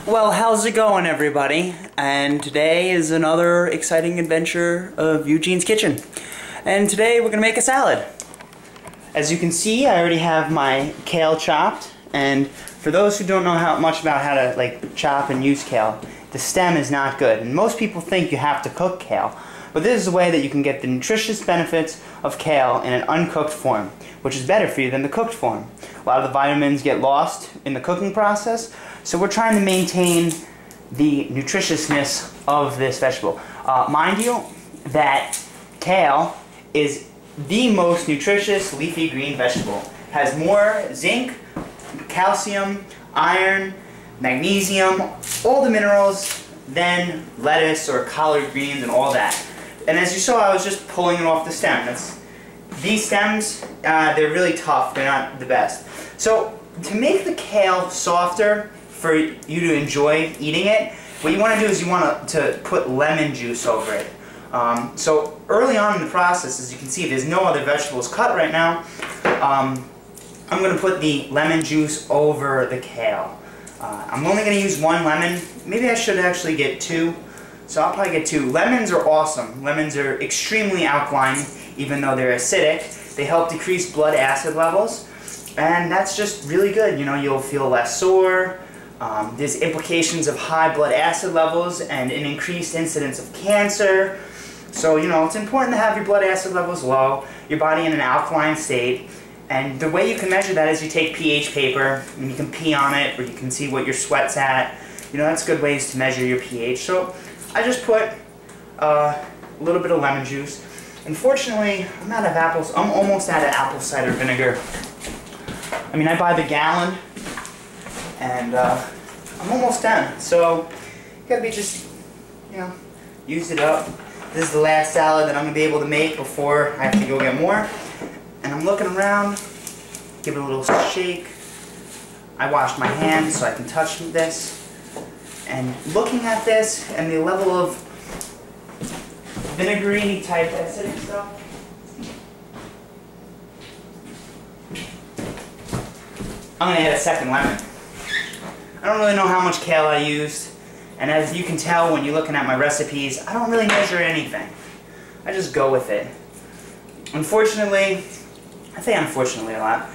Well, how's it going, everybody? And today is another exciting adventure of Eugene's Kitchen. And today we're gonna make a salad. As you can see, I already have my kale chopped, and for those who don't know much about how to chop and use kale, the stem is not good. And most people think you have to cook kale, but this is a way that you can get the nutritious benefits of kale in an uncooked form, which is better for you than the cooked form. A lot of the vitamins get lost in the cooking process, so we're trying to maintain the nutritiousness of this vegetable. Mind you, that kale is the most nutritious leafy green vegetable. It has more zinc, calcium, iron, magnesium, all the minerals than lettuce or collard greens and all that. And as you saw, I was just pulling it off the stem. These stems, they're really tough. They're not the best. So to make the kale softer for you to enjoy eating it, what you want to do is you want to put lemon juice over it. So early on in the process, as you can see, there's no other vegetables cut right now. I'm going to put the lemon juice over the kale. I'm only going to use one lemon. Maybe I should actually get two. So I'll probably get two. Lemons are awesome. Lemons are extremely alkaline, even though they're acidic. They help decrease blood acid levels, and that's just really good. You know, you'll feel less sore. There's implications of high blood acid levels and an increased incidence of cancer. So, you know, it's important to have your blood acid levels low, your body in an alkaline state. And the way you can measure that is you take pH paper and you can pee on it, or you can see what your sweat's at. You know, that's good ways to measure your pH. So I just put a little bit of lemon juice. Unfortunately, I'm out of apples. I'm almost out of apple cider vinegar. I mean, I buy the gallon, and I'm almost done. So you gotta be just, you know, use it up. This is the last salad that I'm gonna be able to make before I have to go get more. And I'm looking around, give it a little shake. I washed my hands so I can touch this. And looking at this and the level of vinegary type acidic stuff, I'm going to add a second lemon. I don't really know how much kale I used, and as you can tell when you're looking at my recipes, I don't really measure anything. I just go with it. Unfortunately, I say unfortunately a lot.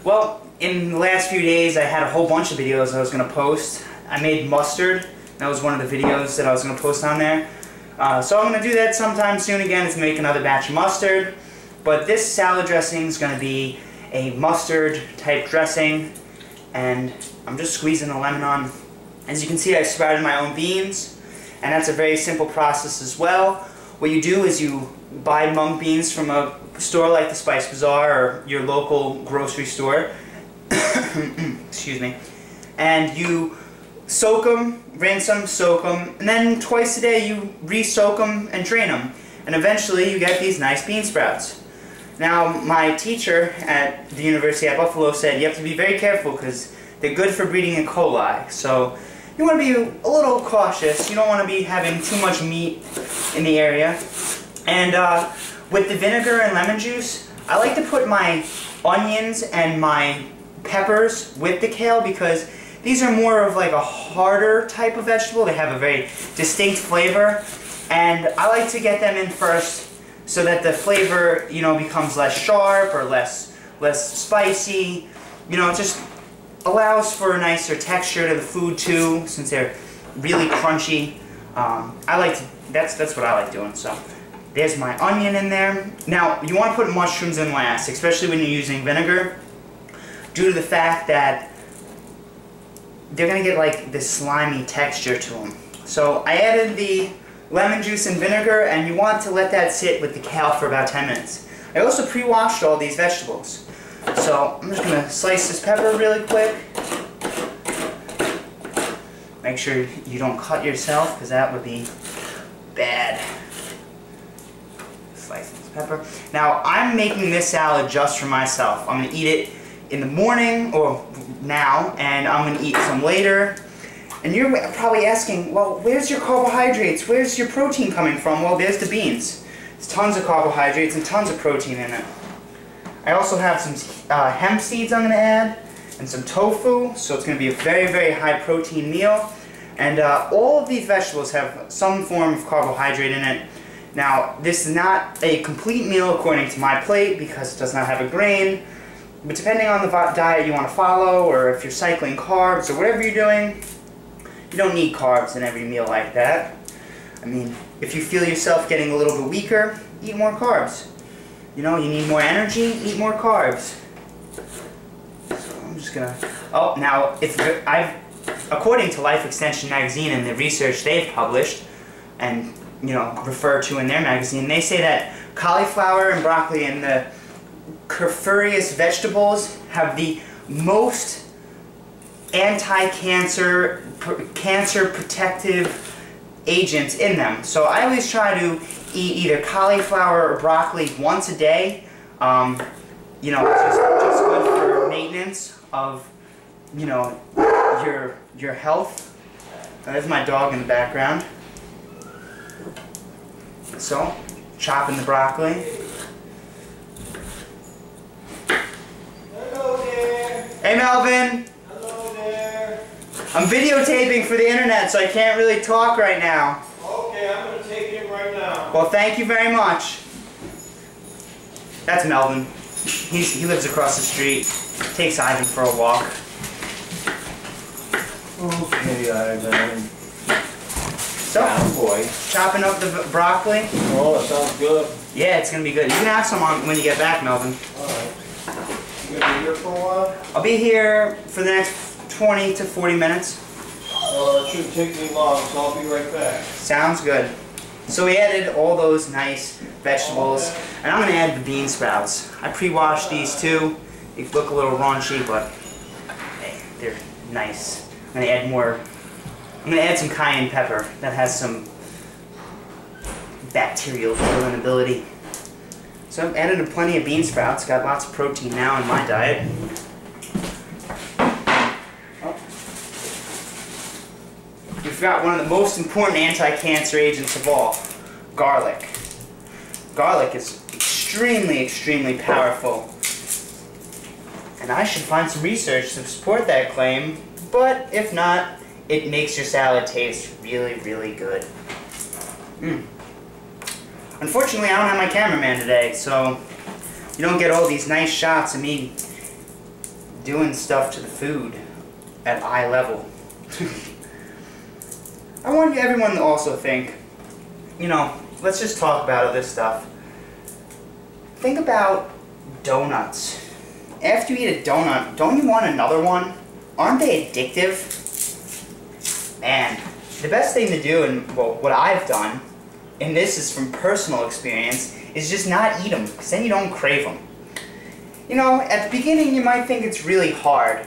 Well, in the last few days I had a whole bunch of videos I was going to post. I made mustard. That was one of the videos that I was going to post on there. So I'm going to do that sometime soon again, is make another batch of mustard. But this salad dressing is going to be a mustard type dressing, and I'm just squeezing the lemon on. As you can see, I sprouted my own beans, and that's a very simple process as well. What you do is you buy mung beans from a store like the Spice Bazaar or your local grocery store. Excuse me. And you soak them, rinse them, soak them, and then twice a day you re-soak them and drain them. And eventually you get these nice bean sprouts. Now, my teacher at the University at Buffalo said you have to be very careful because they're good for breeding E. coli. So you want to be a little cautious. You don't want to be having too much meat in the area. And with the vinegar and lemon juice, I like to put my onions and my peppers with the kale because these are more of like a harder type of vegetable. They have a very distinct flavor, and I like to get them in first so that the flavor, you know, becomes less sharp or less spicy. You know, it just allows for a nicer texture to the food too, since they're really crunchy. That's what I like doing. So there's my onion in there. Now you want to put mushrooms in last, especially when you're using vinegar, due to the fact that they're going to get like this slimy texture to them. So I added the lemon juice and vinegar, and you want to let that sit with the kale for about 10 minutes. I also pre-washed all these vegetables. So I'm just going to slice this pepper really quick. Make sure you don't cut yourself, because that would be bad. Slice this pepper. Now I'm making this salad just for myself. I'm going to eat it in the morning, or now, and I'm going to eat some later. And you're probably asking, well, where's your carbohydrates? Where's your protein coming from? Well, there's the beans. There's tons of carbohydrates and tons of protein in it. I also have some hemp seeds I'm going to add, and some tofu, so it's going to be a very, very high protein meal. And all of these vegetables have some form of carbohydrate in it. Now, this is not a complete meal according to my plate because it does not have a grain. But depending on the diet you want to follow, or if you're cycling carbs or whatever you're doing, you don't need carbs in every meal like that. I mean, if you feel yourself getting a little bit weaker, eat more carbs. You know, you need more energy, eat more carbs. So I'm just gonna... Oh, now, according to Life Extension magazine and the research they've published, and, you know, referred to in their magazine, they say that cauliflower and broccoli and the cruciferous vegetables have the most anti-cancer, cancer protective agents in them. So I always try to eat either cauliflower or broccoli once a day. You know, it's just good for maintenance of, you know, your health. There's my dog in the background. So, chopping the broccoli. Hello there. Hey Melvin! Hello there. I'm videotaping for the internet, so I can't really talk right now. Okay, I'm going to take him right now. Well, thank you very much. That's Melvin. He lives across the street. Takes Ivan for a walk. Okay, Ivan. So, boy. chopping up the broccoli. Oh, that sounds good. Yeah, it's gonna be good. You can have some on when you get back, Melvin. Alright. You going to be here for a while? I'll be here for the next 20 to 40 minutes. Well, it shouldn't take me long, so I'll be right back. Sounds good. So we added all those nice vegetables, and I'm gonna add the bean sprouts. I pre-washed these too. They look a little raunchy, but hey, they're nice. I'm gonna add more. I'm gonna add some cayenne pepper that has some bacterial killing ability. So I've added plenty of bean sprouts. Got lots of protein now in my diet. We've got one of the most important anti-cancer agents of all, garlic. Garlic is extremely, extremely powerful. And I should find some research to support that claim, but if not, it makes your salad taste really, really good. Unfortunately, I don't have my cameraman today, so you don't get all these nice shots of me doing stuff to the food at eye level. I want everyone to also think, you know, let's just talk about other stuff. Think about donuts. After you eat a donut, don't you want another one? Aren't they addictive? Man, the best thing to do, and well, what I've done, and this is from personal experience, is just not eat them, because then you don't crave them. You know, at the beginning you might think it's really hard,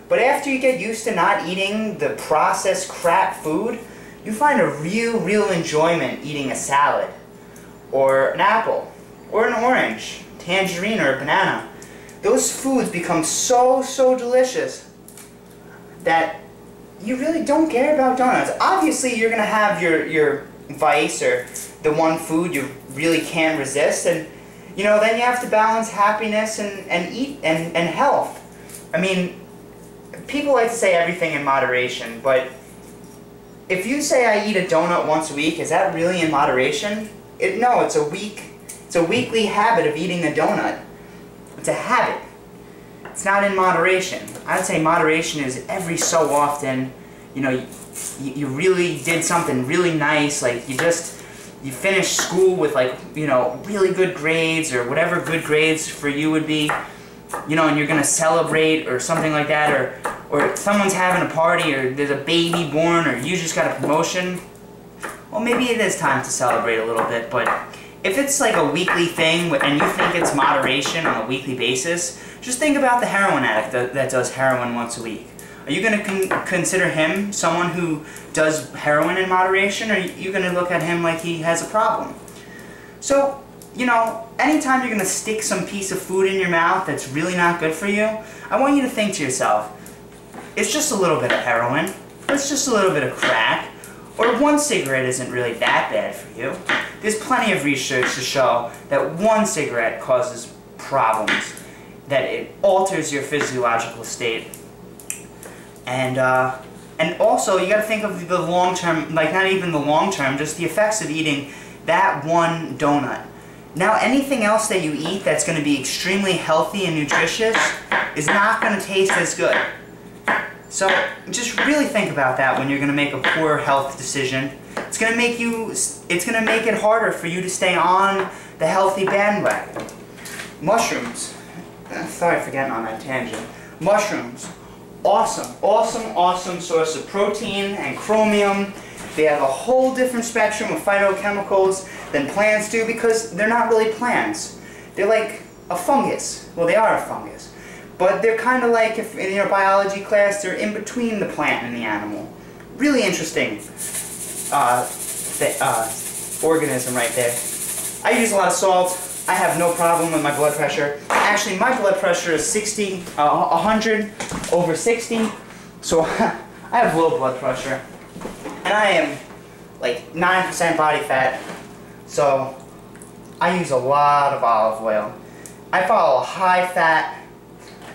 but after you get used to not eating the processed crap food, you find a real enjoyment eating a salad, or an apple, or an orange, tangerine, or a banana. Those foods become so delicious that you really don't care about donuts. Obviously, you're gonna have your vice, or the one food you really can't resist, and you know, then you have to balance happiness and health. I mean, people like to say everything in moderation, but if you say I eat a donut once a week, is that really in moderation? No, it's a weekly habit of eating a donut. It's a habit. It's not in moderation. I would say moderation is every so often, you know, you really did something really nice, like you finished school with, like, you know, really good grades, or whatever good grades for you would be, you know, and you're gonna celebrate or something like that, or someone's having a party, or there's a baby born, or you just got a promotion. Well, maybe it is time to celebrate a little bit, but if it's like a weekly thing and you think it's moderation on a weekly basis, just think about the heroin addict that does heroin once a week. Are you going to consider him someone who does heroin in moderation, or are you going to look at him like he has a problem? So, you know, anytime you're going to stick some piece of food in your mouth that's really not good for you, I want you to think to yourself, it's just a little bit of heroin, it's just a little bit of crack, or one cigarette isn't really that bad for you. There's plenty of research to show that one cigarette causes problems, that it alters your physiological state. And And also, you gotta think of the long term, like not even the long term, just the effects of eating that one donut. Now, anything else that you eat that's gonna be extremely healthy and nutritious is not gonna taste as good. So, just really think about that when you're gonna make a poor health decision. It's gonna make it harder for you to stay on the healthy bandwagon. Mushrooms. Sorry for getting on that tangent. Mushrooms. Awesome, awesome, awesome source of protein and chromium. They have a whole different spectrum of phytochemicals than plants do because they're not really plants. They're like a fungus. Well, they are a fungus. But they're kind of like, if in your biology class, they're in between the plant and the animal. Really interesting organism right there. I use a lot of salt. I have no problem with my blood pressure. Actually, my blood pressure is 100 over 60, so I have low blood pressure. And I am like 9% body fat, so I use a lot of olive oil. I follow a high fat,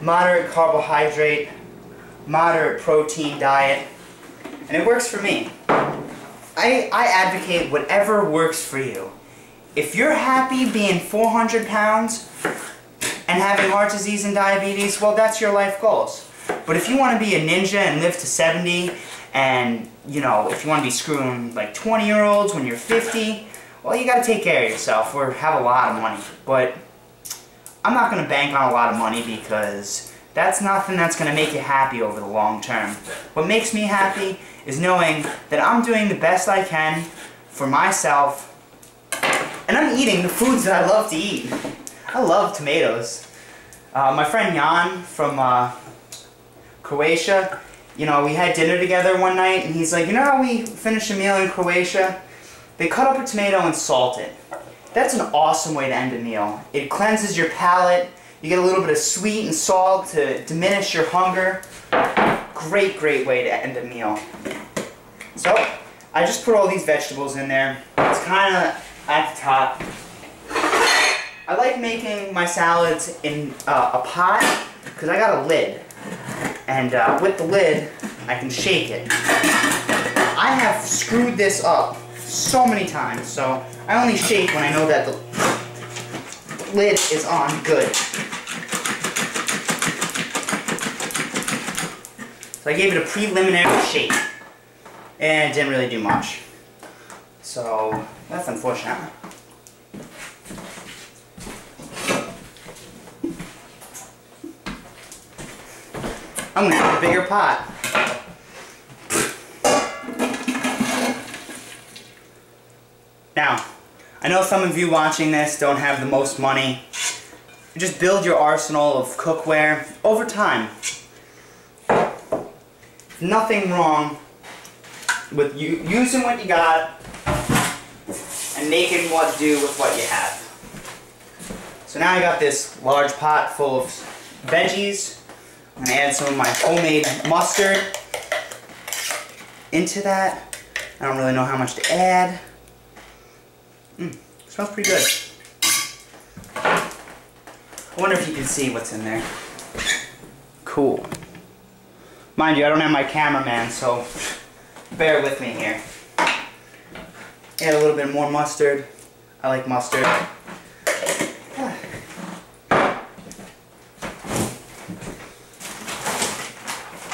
moderate carbohydrate, moderate protein diet, and it works for me. I advocate whatever works for you. If you're happy being 400 pounds and having heart disease and diabetes, well, that's your life goals. But if you want to be a ninja and live to 70, and, you know, if you want to be screwing like 20-year-olds when you're 50, well, you got to take care of yourself or have a lot of money. But I'm not going to bank on a lot of money because that's nothing that's going to make you happy over the long term. What makes me happy is knowing that I'm doing the best I can for myself, and I'm eating the foods that I love to eat. I love tomatoes. My friend Jan from Croatia, you know, we had dinner together one night, and he's like, you know how we finish a meal in Croatia? They cut up a tomato and salt it. That's an awesome way to end a meal. It cleanses your palate. You get a little bit of sweet and salt to diminish your hunger. Great, great way to end a meal. So, I just put all these vegetables in there. It's kind of at the top. I like making my salads in a pot because I got a lid. And with the lid, I can shake it. I have screwed this up so many times, so I only shake when I know that the lid is on good. So I gave it a preliminary shake, and it didn't really do much. So that's unfortunate. I'm gonna get a bigger pot. Now, I know some of you watching this don't have the most money. Just build your arsenal of cookware over time. Nothing wrong with you using what you got and making what do with what you have. So now I got this large pot full of veggies. I'm going to add some of my homemade mustard into that. I don't really know how much to add. Smells pretty good. I wonder if you can see what's in there. Cool. Mind you, I don't have my cameraman, so bear with me here. Add a little bit more mustard. I like mustard.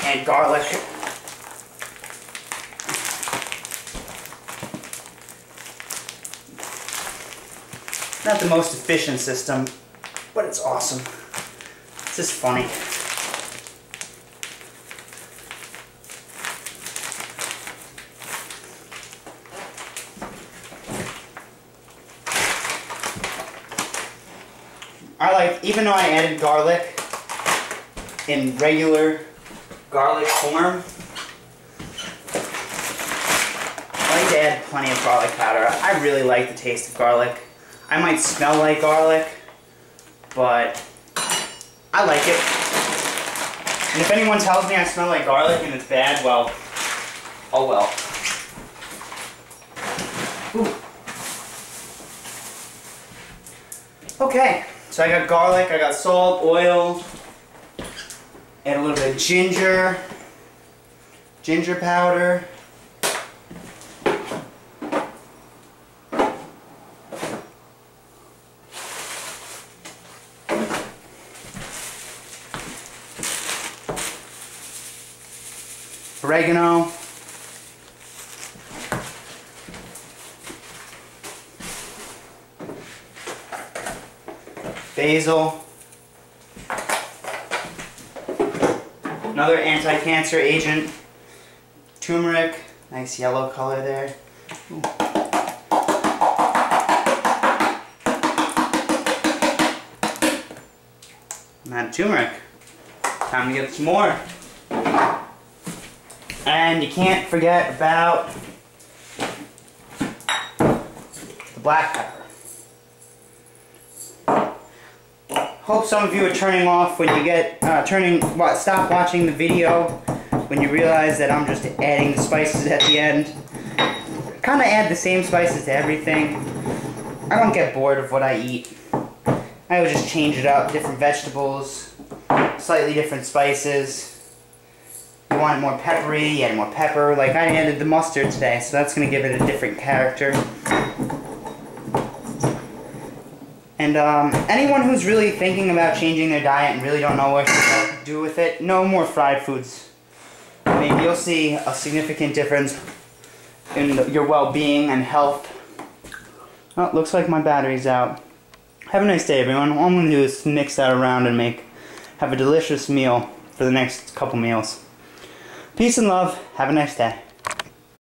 And garlic. Not the most efficient system, but it's awesome. It's just funny. Even though I added garlic in regular garlic form, I like to add plenty of garlic powder. I really like the taste of garlic. I might smell like garlic, but I like it. And if anyone tells me I smell like garlic and it's bad, well, oh well. Ooh. Okay, so I got garlic, I got salt, oil, add a little bit of ginger, ginger powder, oregano, basil, another anti-cancer agent, turmeric, nice yellow color there. Ooh. And turmeric. Time to get some more. And you can't forget about the black pepper. Hope some of you are turning off when you get stop watching the video when you realize that I'm just adding the spices at the end. Kind of add the same spices to everything. I don't get bored of what I eat. I would just change it up, different vegetables, slightly different spices. You want it more peppery, add more pepper. Like I added the mustard today, so that's going to give it a different character. And anyone who's really thinking about changing their diet and really don't know what to do with it, no more fried foods. I mean, you'll see a significant difference in your well-being and health. Oh, looks like my battery's out. Have a nice day, everyone. All I'm going to do is mix that around and have a delicious meal for the next couple meals. Peace and love. Have a nice day.